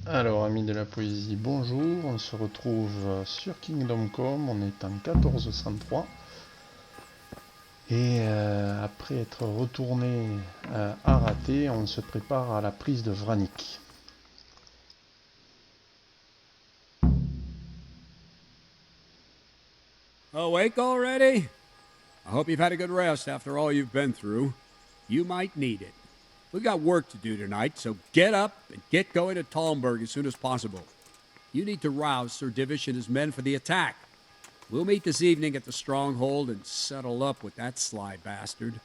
Alors, amis de la poésie, bonjour. On se retrouve sur Kingdom Come. On est en 1403. Et après être retourné à Raté, on se prépare à la prise de Vranik. Awake already? I hope you've had a good rest after all you've been through. You might need it. We got work to do tonight, so get up and get going to Talmberg as soon as possible. You need to rouse Sir Divish and his men for the attack. We'll meet this evening at the stronghold and settle up with that sly bastard.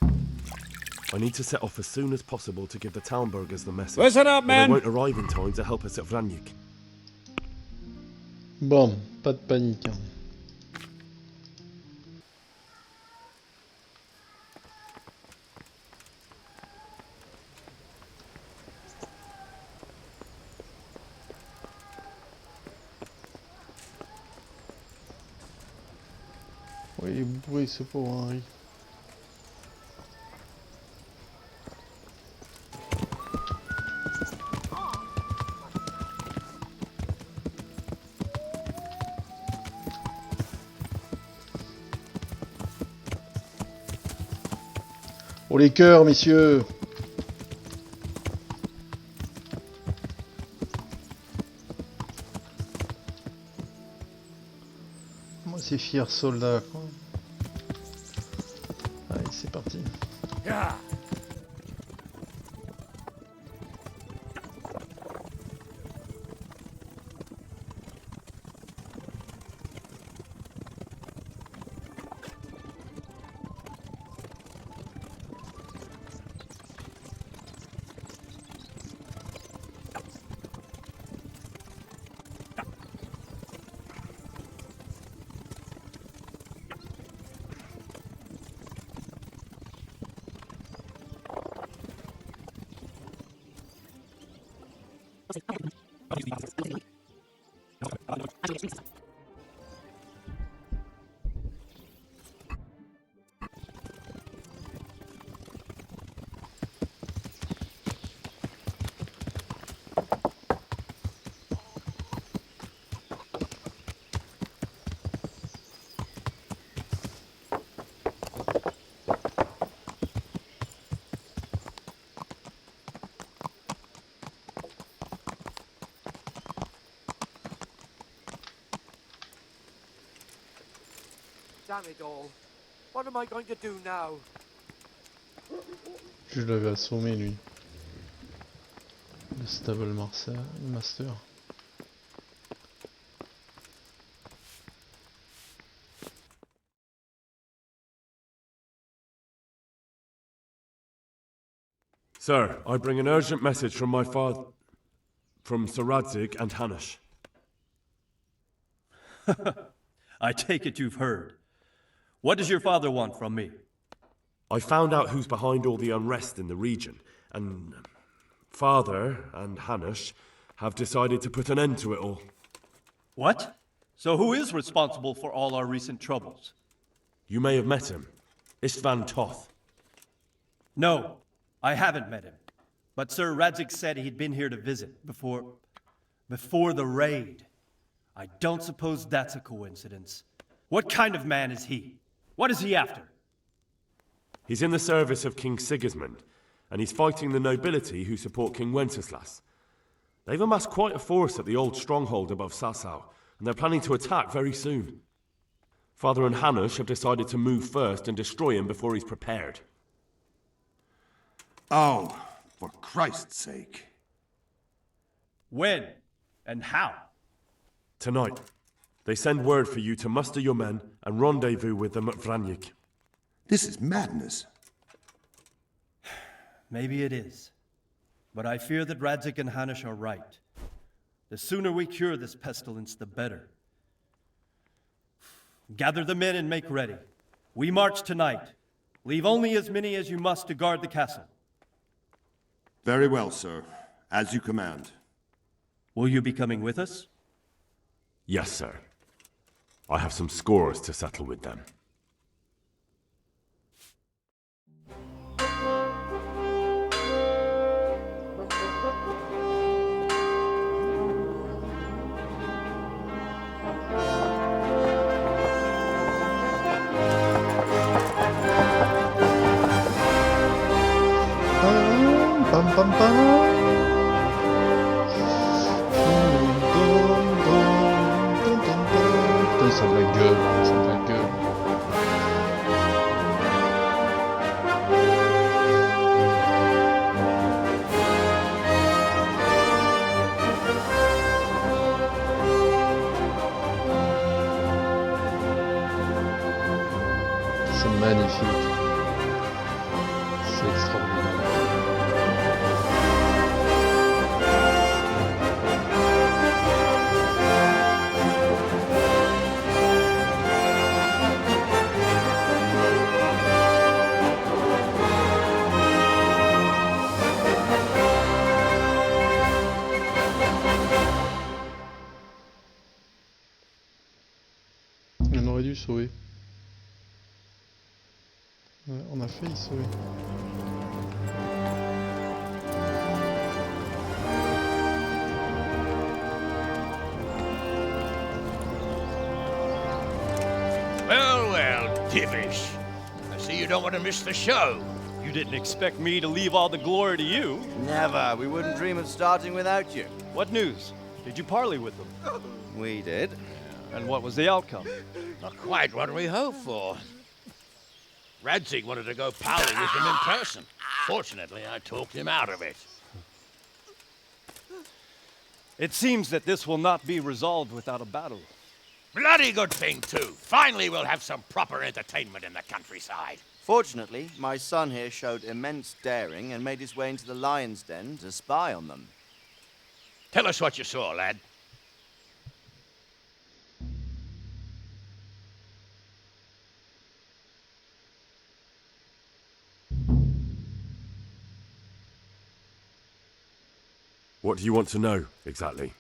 I need to set off as soon as possible to give the Talmbergers the message. Listen up, They men! won't arrive in time to help us at Vranik. Bon, pas de panique, hein. Oui, il est bourré ce pauvre Henri. Oh les cœurs, messieurs! Moi, ces fiers soldats, quoi. Allez, c'est parti. Damn it all. What am I going to do now? Je l'avais assommé, lui. Le Stable Master. Sir, I bring an urgent message from my father... from Sir Radzig and Hanush. I take it you've heard. What does your father want from me? I found out who's behind all the unrest in the region, and... Father and Hanush have decided to put an end to it all. What? So who is responsible for all our recent troubles? You may have met him. Istvan Toth. No, I haven't met him. But Sir Radzig said he'd been here to visit before the raid. I don't suppose that's a coincidence. What kind of man is he? What is he after? He's in the service of King Sigismund, and he's fighting the nobility who support King Wenceslas. They've amassed quite a force at the old stronghold above Sassau, and they're planning to attack very soon. Father and Hanush have decided to move first and destroy him before he's prepared. Oh, for Christ's sake. When? And how? Tonight, they send word for you to muster your men and rendezvous with them at Vranik. This is madness. Maybe it is. But I fear that Radzig and Hanush are right. The sooner we cure this pestilence, the better. Gather the men and make ready. We march tonight. Leave only as many as you must to guard the castle. Very well, sir. As you command. Will you be coming with us? Yes, sir. I have some scores to settle with them. Pam pam pam. Putain, ça a de la gueule, ça a de la gueule. C'est magnifique. C'est extraordinaire. On aurait dû sauver. Ouais, on a failli sauver. Well, well, Divish. I see you don't want to miss the show. You didn't expect me to leave all the glory to you. Never. We wouldn't dream of starting without you. What news? Did you parley with them? We did. And what was the outcome? Not quite what we hoped for. Radzig wanted to go parley with him in person. Fortunately, I talked him out of it. It seems that this will not be resolved without a battle. Bloody good thing, too. Finally, we'll have some proper entertainment in the countryside. Fortunately, my son here showed immense daring and made his way into the lion's den to spy on them. Tell us what you saw, lad. What do you want to know, exactly?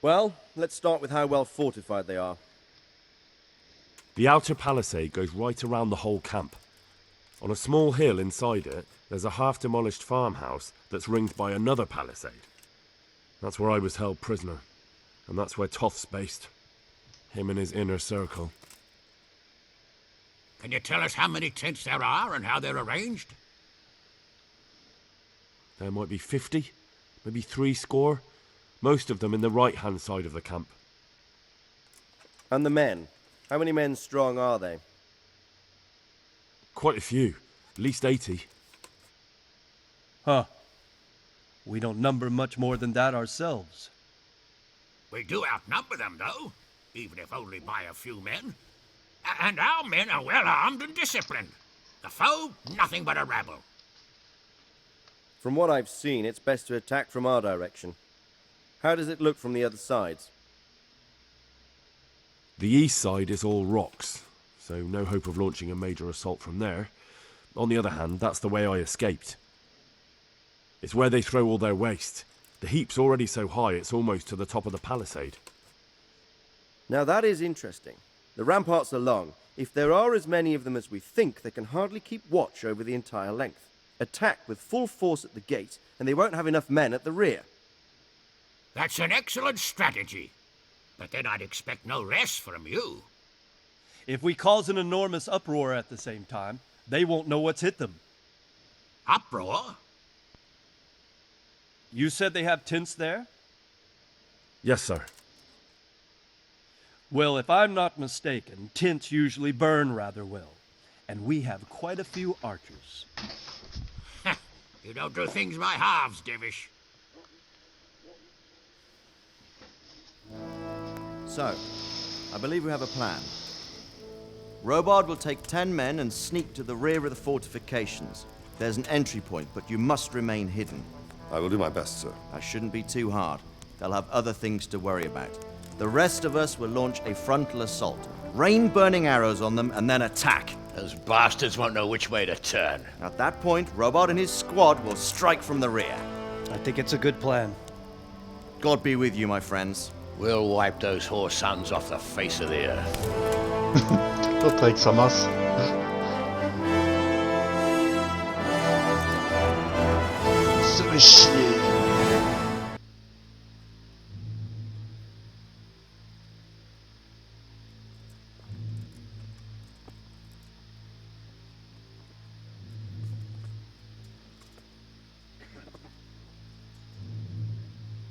Well, let's start with how well fortified they are. The outer palisade goes right around the whole camp. On a small hill inside it, there's a half-demolished farmhouse that's ringed by another palisade. That's where I was held prisoner, and that's where Toth's based. Him and his inner circle. Can you tell us how many tents there are and how they're arranged? There might be 50, maybe 60, most of them in the right-hand side of the camp. And the men? How many men strong are they? Quite a few, at least 80. Huh. We don't number much more than that ourselves. We do outnumber them, though, even if only by a few men. And our men are well armed and disciplined. The foe, nothing but a rabble. From what I've seen, it's best to attack from our direction. How does it look from the other sides? The east side is all rocks, so no hope of launching a major assault from there. On the other hand, that's the way I escaped. It's where they throw all their waste. The heap's already so high it's almost to the top of the palisade. Now that is interesting. The ramparts are long. If there are as many of them as we think, they can hardly keep watch over the entire length. Attack with full force at the gate, and they won't have enough men at the rear. That's an excellent strategy. But then I'd expect no less from you. If we cause an enormous uproar at the same time, they won't know what's hit them. Uproar? You said they have tents there? Yes, sir. Well, if I'm not mistaken, tents usually burn rather well. And we have quite a few archers. You don't do things by halves, Divish. So, I believe we have a plan. Robard will take 10 men and sneak to the rear of the fortifications. There's an entry point, but you must remain hidden. I will do my best, sir. That shouldn't be too hard. They'll have other things to worry about. The rest of us will launch a frontal assault. Rain burning arrows on them and then attack. Those bastards won't know which way to turn. At that point, Robard and his squad will strike from the rear. I think it's a good plan. God be with you, my friends. We'll wipe those whore sons off the face of the earth. L'autre avec sa masse. Ça fait chier.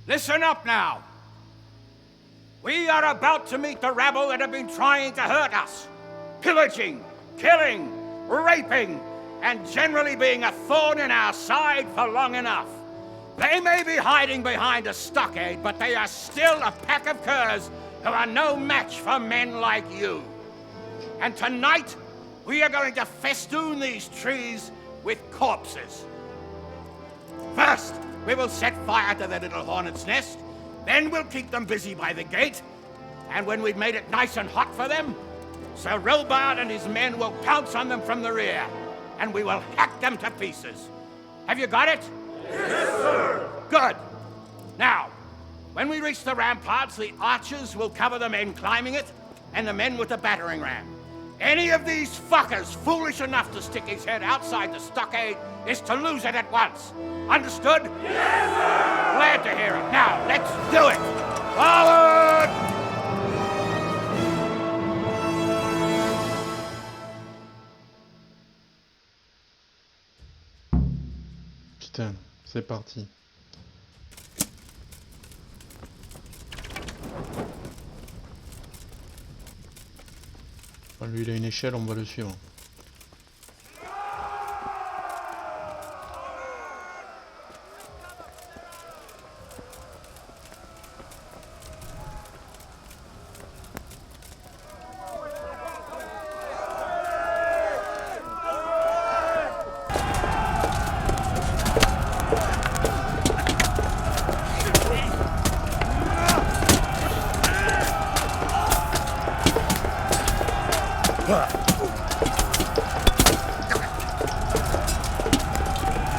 Listen up now. We are about to meet the rabble that have been trying to hurt us. Pillaging, killing, raping, and generally being a thorn in our side for long enough. They may be hiding behind a stockade, but they are still a pack of curs who are no match for men like you. And tonight, we are going to festoon these trees with corpses. First, we will set fire to the little hornet's nest. Then we'll keep them busy by the gate. And when we've made it nice and hot for them, Sir Robard and his men will pounce on them from the rear. And we will hack them to pieces. Have you got it? Yes, sir! Good. Now, when we reach the ramparts, the archers will cover the men climbing it, and the men with the battering ram. Any of these fuckers foolish enough to stick his head outside the stockade is to lose it at once. Understood? Yes, sir! Glad to hear it. Now, let's do it! Forward! Putain, c'est parti. Bon, lui il a une échelle, on va le suivre.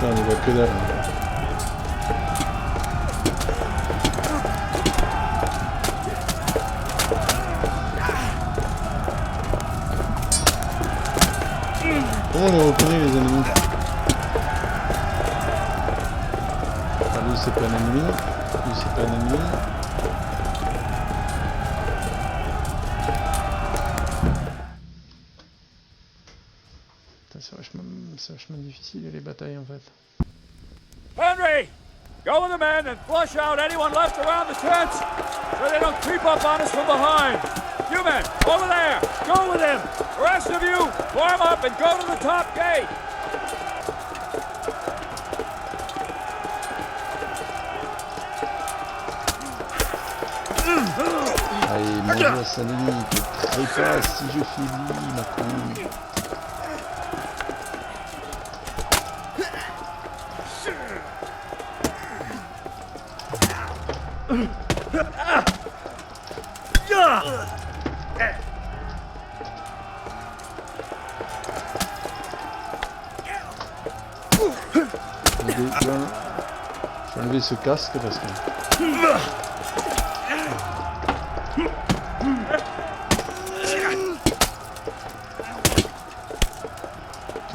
On y voit que dalle. Comment on les reconnaît les ennemis? Ah, lui c'est pas un ennemi, lui c'est pas un ennemi. C'est vachement difficile les batailles en fait. Henry! Go with the men and flush out anyone left around the tents so they don't creep up on us from behind. You men, over there, go with him. The rest of you, form up and go to the top gate. Allez, mange-moi ça ennemi, te traitrise si je finis ma couille. Je vais enlever ce casque parce que...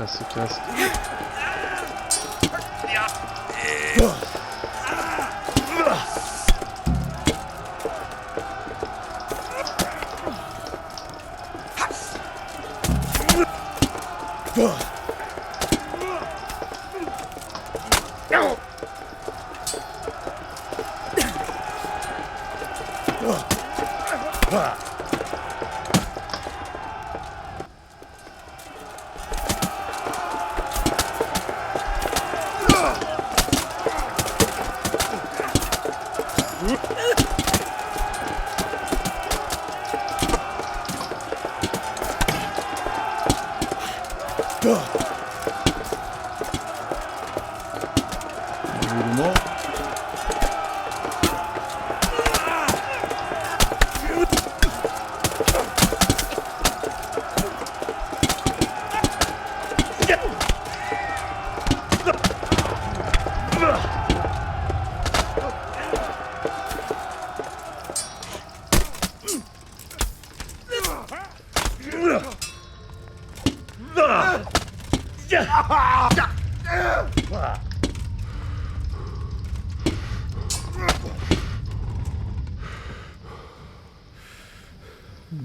Ce casque.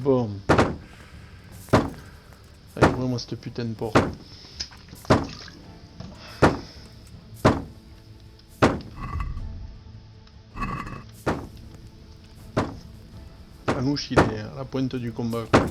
Bon. Allez, ouvre-moi cette putain de porte. manouche, il est à la pointe du combat, quoi.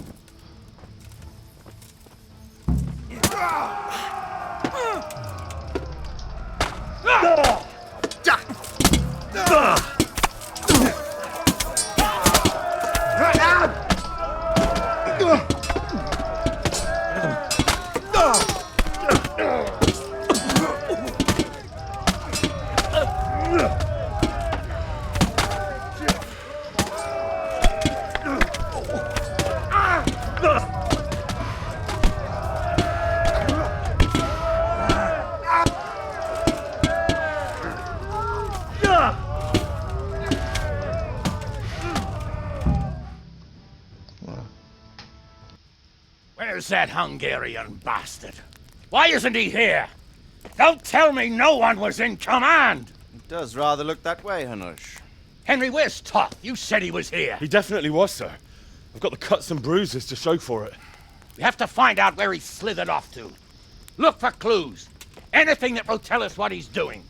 Where's that Hungarian bastard? Why isn't he here? Don't tell me no one was in command! It does rather look that way, Hanush. Henry, where's Toth? You said he was here. He definitely was, sir. I've got the cuts and bruises to show for it. We have to find out where he slithered off to. Look for clues. Anything that will tell us what he's doing.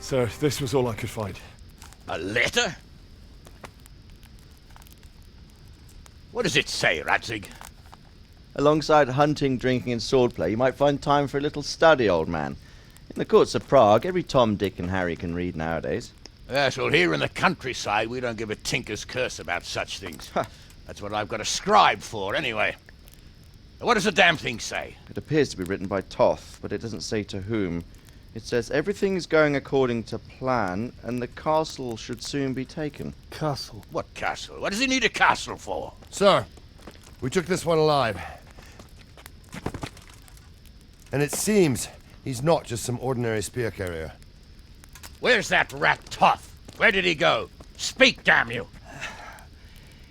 Sir, this was all I could find. A letter? What does it say, Radzig? Alongside hunting, drinking, and swordplay, you might find time for a little study, old man. In the courts of Prague, every Tom, Dick, and Harry can read nowadays. Yes, well, here in the countryside, we don't give a tinker's curse about such things. That's what I've got a scribe for, anyway. What does the damn thing say? It appears to be written by Toth, but it doesn't say to whom. It says everything is going according to plan, and the castle should soon be taken. Castle? What castle? What does he need a castle for? Sir, we took this one alive. And it seems he's not just some ordinary spear carrier. Where's that rat Toth? Where did he go? Speak, damn you!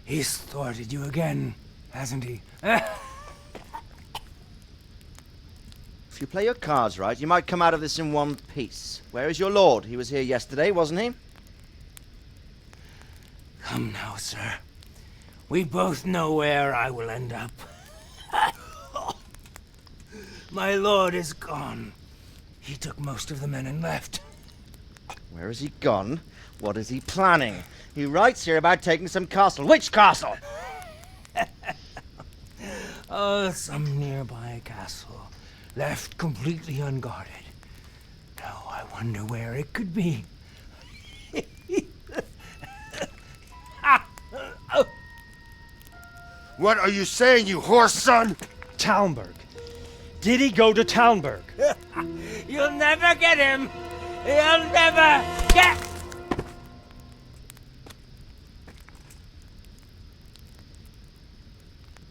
He's thwarted you again, hasn't he? If you play your cards right, you might come out of this in one piece. Where is your lord? He was here yesterday, wasn't he? Come now, sir. We both know where I will end up. My lord is gone. He took most of the men and left. Where has he gone? What is he planning? He writes here about taking some castle. Which castle? Oh, some nearby castle. Left completely unguarded. Now I wonder where it could be. What are you saying, you horse son? Talmberg. Did he go to Talmberg? You'll never get him! You'll never get...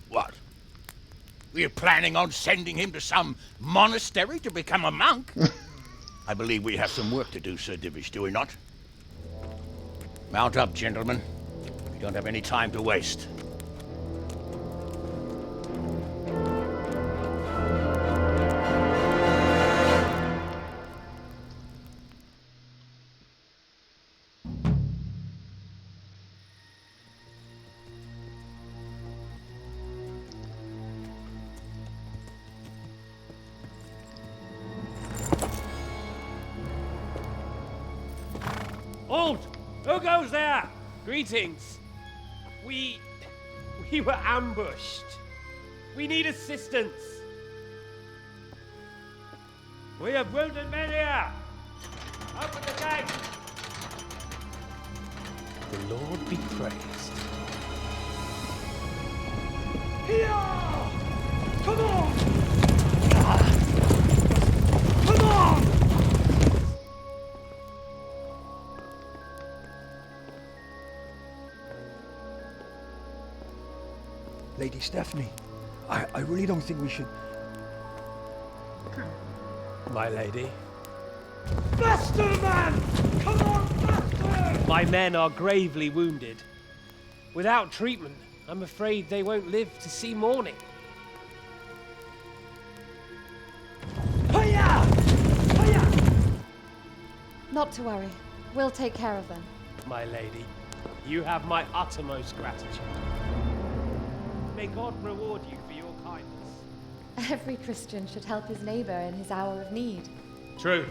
What? We're planning on sending him to some monastery to become a monk? I believe we have some work to do, Sir Divish, do we not? Mount up, gentlemen. We don't have any time to waste. Halt! Who goes there? Greetings. We were ambushed. We need assistance. We have wounded men here. Open the gate. The Lord be praised. Here! Come on! Come on! Lady Stephanie, I really don't think we should... My lady. Faster, man! Come on, faster! My men are gravely wounded. Without treatment, I'm afraid they won't live to see morning. Hiya! Hiya! Not to worry. We'll take care of them. My lady, you have my uttermost gratitude. May God reward you for your kindness. Every Christian should help his neighbor in his hour of need. True.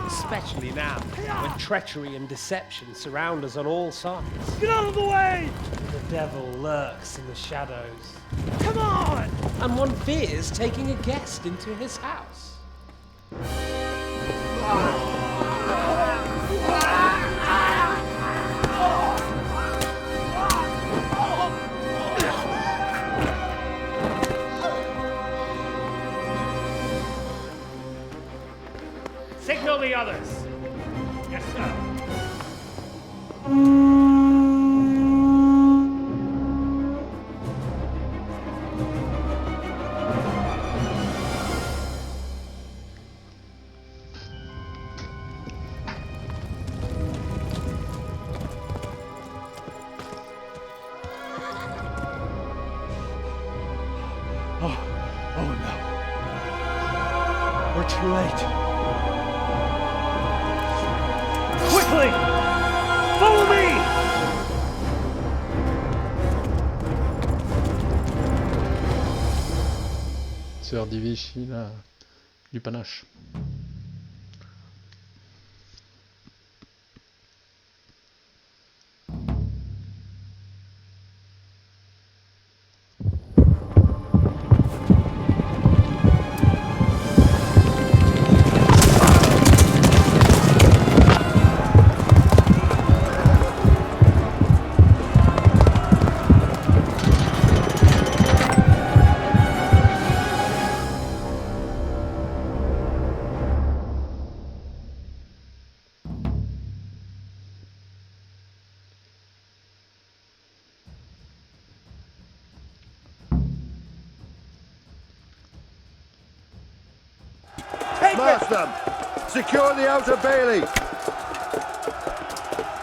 Especially now, when treachery and deception surround us on all sides. Get out of the way! The devil lurks in the shadows. Come on! And one fears taking a guest into his house. Signal the others. Yes, sir. Oh no. We're too late. Quickly! Follow me! Sœur d'Ivichy, là, du panache. Smash them! Secure the outer bailey!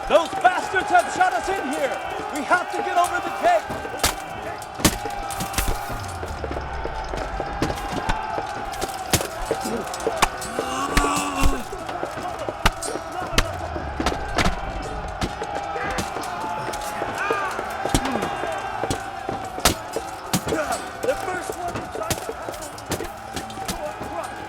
Those bastards have shut us in here! We have to get over the gate! The first one inside the castle gets the door crushed.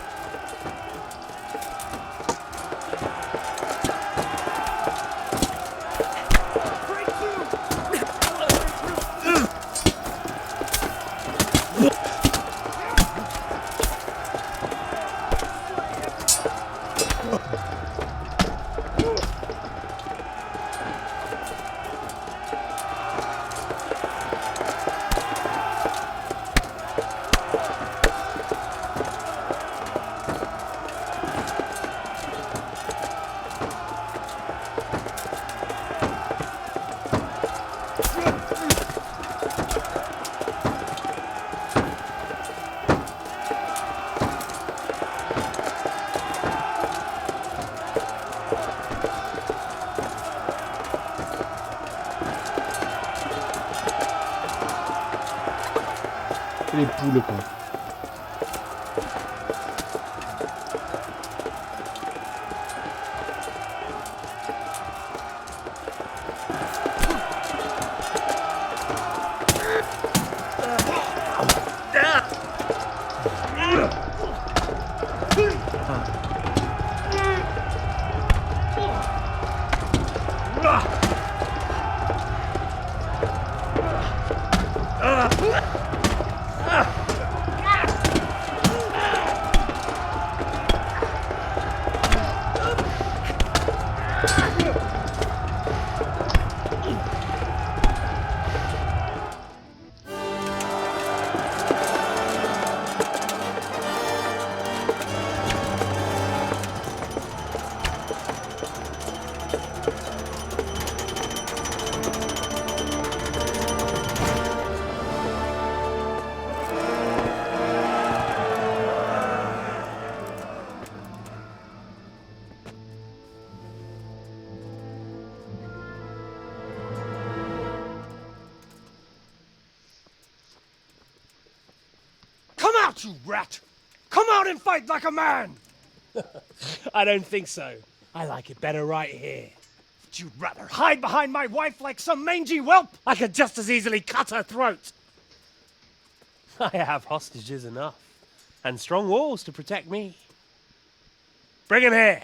Les poules, quoi. Come out, you rat! Come out and fight like a man! I don't think so. I like it better right here. Would you rather hide behind my wife like some mangy whelp? I could just as easily cut her throat. I have hostages enough. And strong walls to protect me. Bring him here!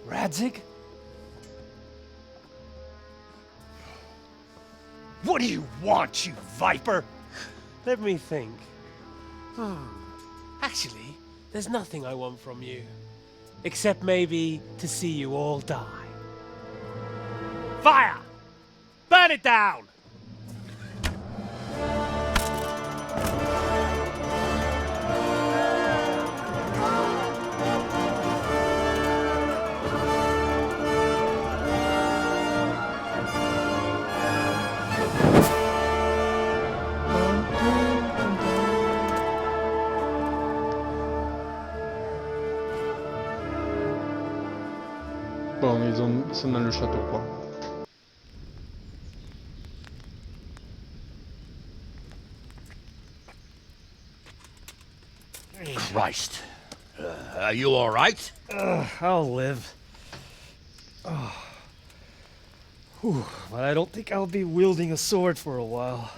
Radzig? What do you want, you viper? Let me think. Actually, there's nothing I want from you. Except maybe to see you all die. Fire! Burn it down! Bon, ils sont dans le château, quoi. Christ. Are you all right? I'll live. Whew, but I don't think I'll be wielding a sword for a while.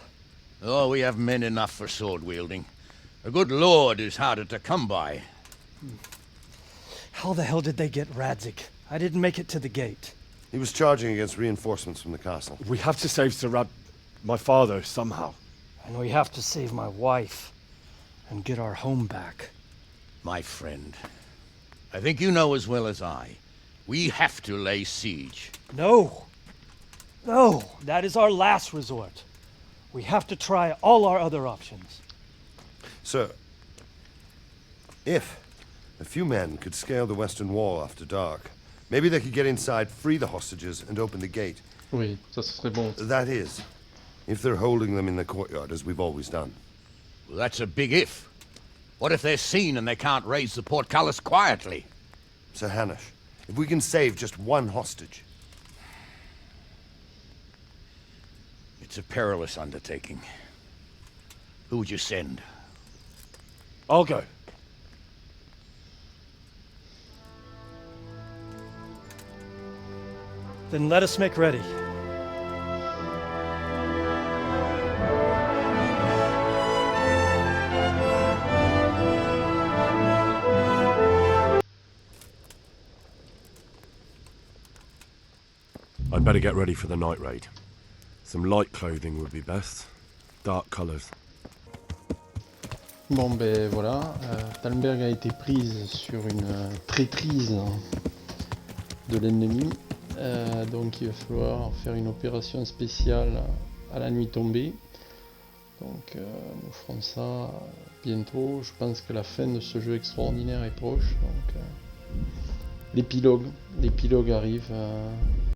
Oh, we have men enough for sword wielding. A good lord is harder to come by. How the hell did they get Radzig? I didn't make it to the gate. He was charging against reinforcements from the castle. We have to save Sir my father, somehow. And we have to save my wife and get our home back. My friend, I think you know as well as I. We have to lay siege. No! No! That is our last resort. We have to try all our other options. Sir, if a few men could scale the western wall after dark, maybe they could get inside, free the hostages, and open the gate. Oui, ça serait bon. That is, if they're holding them in the courtyard, as we've always done. Well, that's a big if. What if they're seen and they can't raise the portcullis quietly? Sir Hanush, if we can save just one hostage. It's a perilous undertaking. Who would you send? I'll go. Then let us make ready. I'd better get ready for the night raid. Some light clothing would be best. Dark colors. Bon ben voilà, Talmberg a été prise sur une traitrise de l'ennemi. Donc il va falloir faire une opération spéciale à la nuit tombée. Donc nous ferons ça bientôt. Je pense que la fin de ce jeu extraordinaire est proche. Donc l'épilogue arrive.